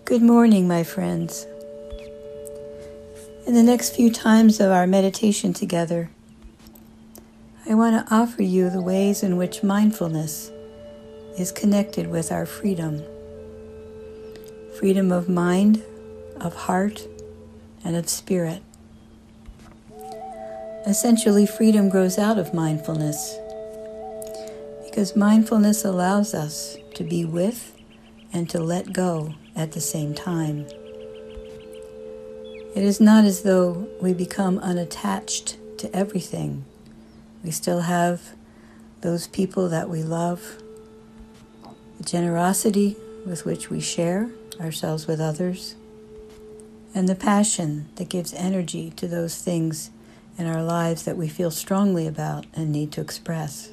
Good morning, my friends. In the next few times of our meditation together, I want to offer you the ways in which mindfulness is connected with our freedom. Freedom of mind, of heart, and of spirit. Essentially, freedom grows out of mindfulness because mindfulness allows us to be with and to let go at the same time. It is not as though we become unattached to everything. We still have those people that we love, the generosity with which we share ourselves with others, and the passion that gives energy to those things in our lives that we feel strongly about and need to express.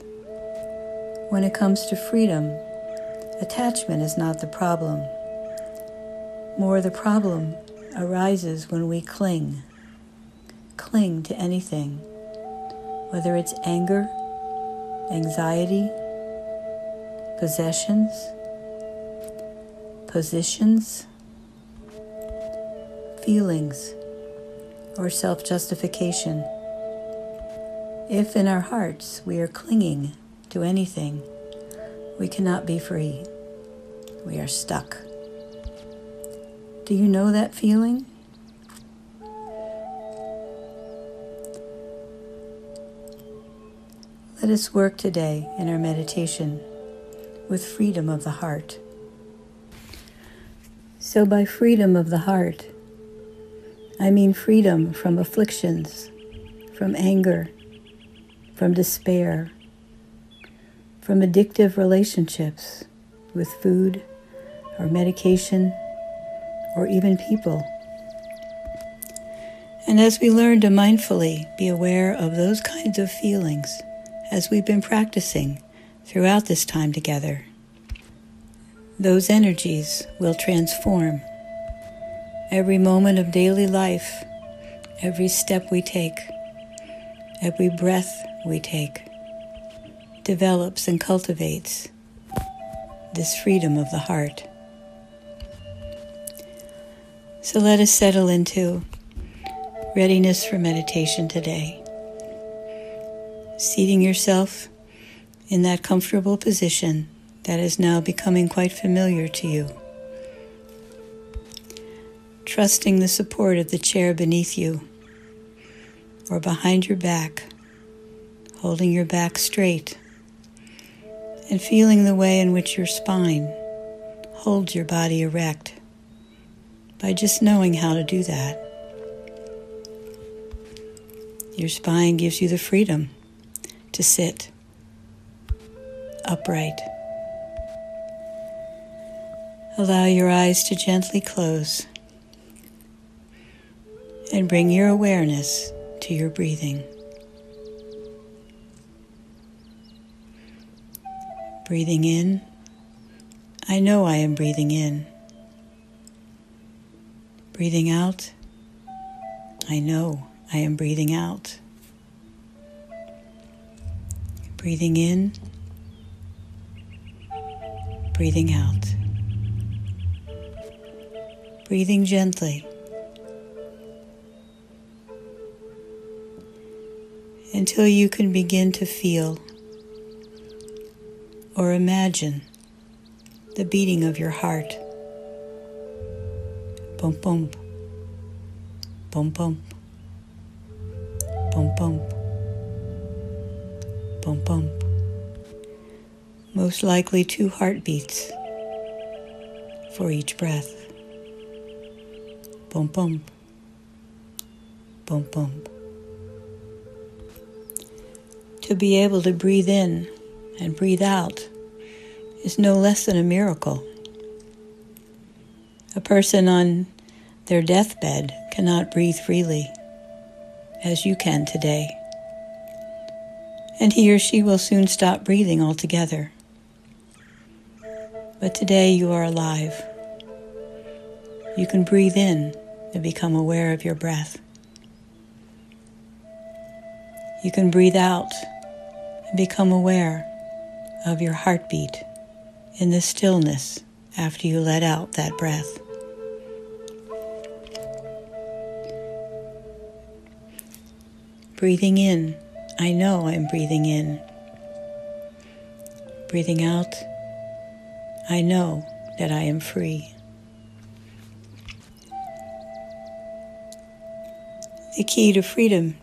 When it comes to freedom, attachment is not the problem. More, the problem arises when we cling to anything, whether it's anger, anxiety, possessions, positions, feelings, or self-justification. If in our hearts we are clinging to anything, we cannot be free. We are stuck. Do you know that feeling? Let us work today in our meditation with freedom of the heart. So by freedom of the heart, I mean freedom from afflictions, from anger, from despair, from addictive relationships with food or medication or even people. And as we learn to mindfully be aware of those kinds of feelings as we've been practicing throughout this time together, those energies will transform. Every moment of daily life, every step we take, every breath we take, develops and cultivates this freedom of the heart. So let us settle into readiness for meditation today. Seating yourself in that comfortable position that is now becoming quite familiar to you. Trusting the support of the chair beneath you or behind your back, holding your back straight and feeling the way in which your spine holds your body erect by just knowing how to do that. Your spine gives you the freedom to sit upright. Allow your eyes to gently close and bring your awareness to your breathing. Breathing in, I know I am breathing in. Breathing out, I know I am breathing out. Breathing in, breathing out. Breathing gently until you can begin to feel or imagine the beating of your heart. Bump, bump, bump, bump, bump, bump, bump, bump. Most likely 2 heartbeats for each breath. Bump, bump, bump, bump. To be able to breathe in and breathe out is no less than a miracle. A person on their deathbed cannot breathe freely, as you can today. And he or she will soon stop breathing altogether. But today you are alive. You can breathe in and become aware of your breath. You can breathe out and become aware of your heartbeat in the stillness after you let out that breath. breathing in, I know I'm breathing in. Breathing out, I know that I am free. The key to freedom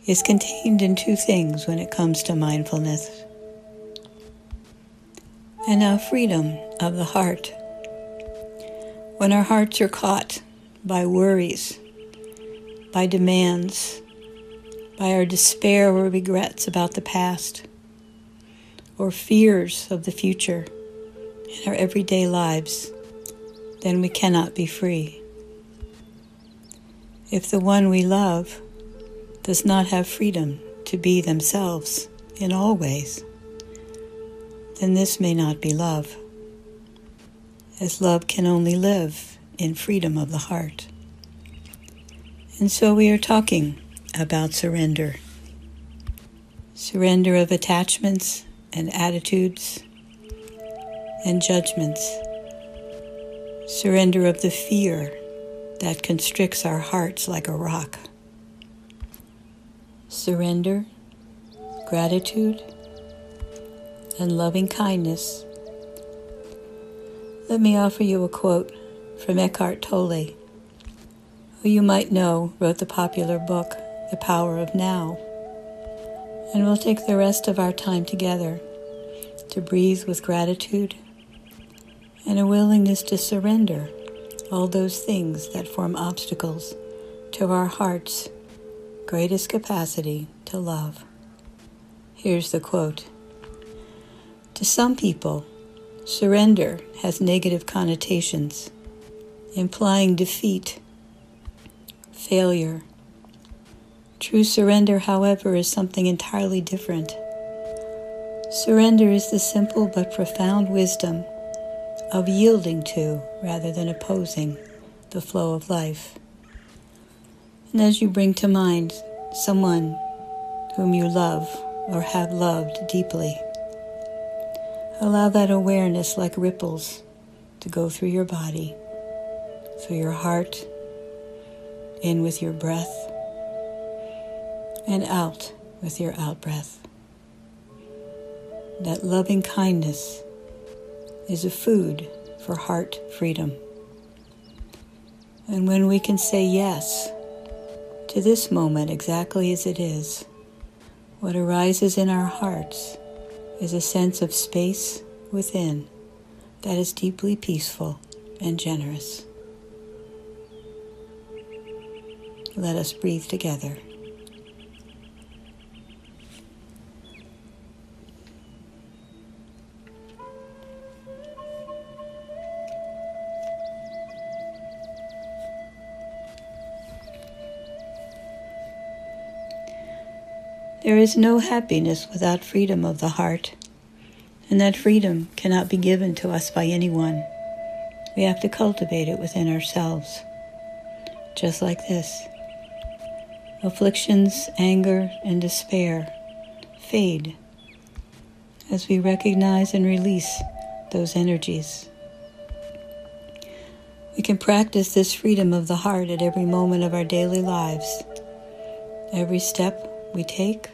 is contained in two things when it comes to mindfulness. And now freedom of the heart. When our hearts are caught by worries, by demands, by our despair or regrets about the past, or fears of the future in our everyday lives, then we cannot be free. If the one we love does not have freedom to be themselves in all ways, then this may not be love, as love can only live in freedom of the heart. And so we are talking about surrender. Surrender of attachments and attitudes and judgments. Surrender of the fear that constricts our hearts like a rock. Surrender, gratitude, and loving kindness. Let me offer you a quote from Eckhart Tolle, who you might know wrote the popular book, The Power of Now. And we'll take the rest of our time together to breathe with gratitude and a willingness to surrender all those things that form obstacles to our heart's greatest capacity to love. Here's the quote. To some people, surrender has negative connotations, implying defeat, failure. True surrender, however, is something entirely different. Surrender is the simple but profound wisdom of yielding to, rather than opposing, the flow of life. And as you bring to mind someone whom you love or have loved deeply, allow that awareness like ripples to go through your body, through your heart, in with your breath, and out with your out-breath. That loving kindness is a food for heart freedom. And when we can say yes to this moment exactly as it is, what arises in our hearts is a sense of space within that is deeply peaceful and generous. Let us breathe together. There is no happiness without freedom of the heart, and that freedom cannot be given to us by anyone. We have to cultivate it within ourselves. Just like this. Afflictions, anger, and despair fade as we recognize and release those energies. We can practice this freedom of the heart at every moment of our daily lives. Every step we take,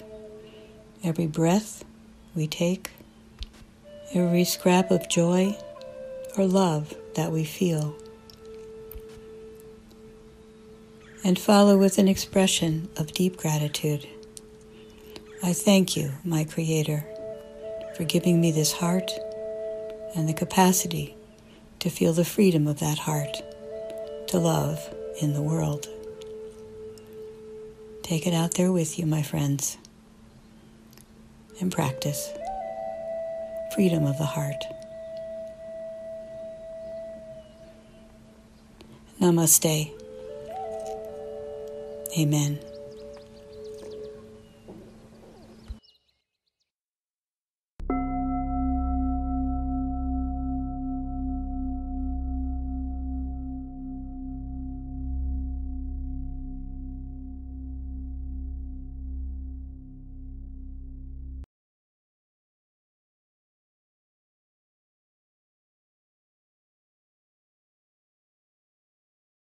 every breath we take, every scrap of joy or love that we feel. And follow with an expression of deep gratitude. I thank you, my Creator, for giving me this heart and the capacity to feel the freedom of that heart, to love in the world. Take it out there with you, my friends, and practice freedom of the heart. Namaste. Amen.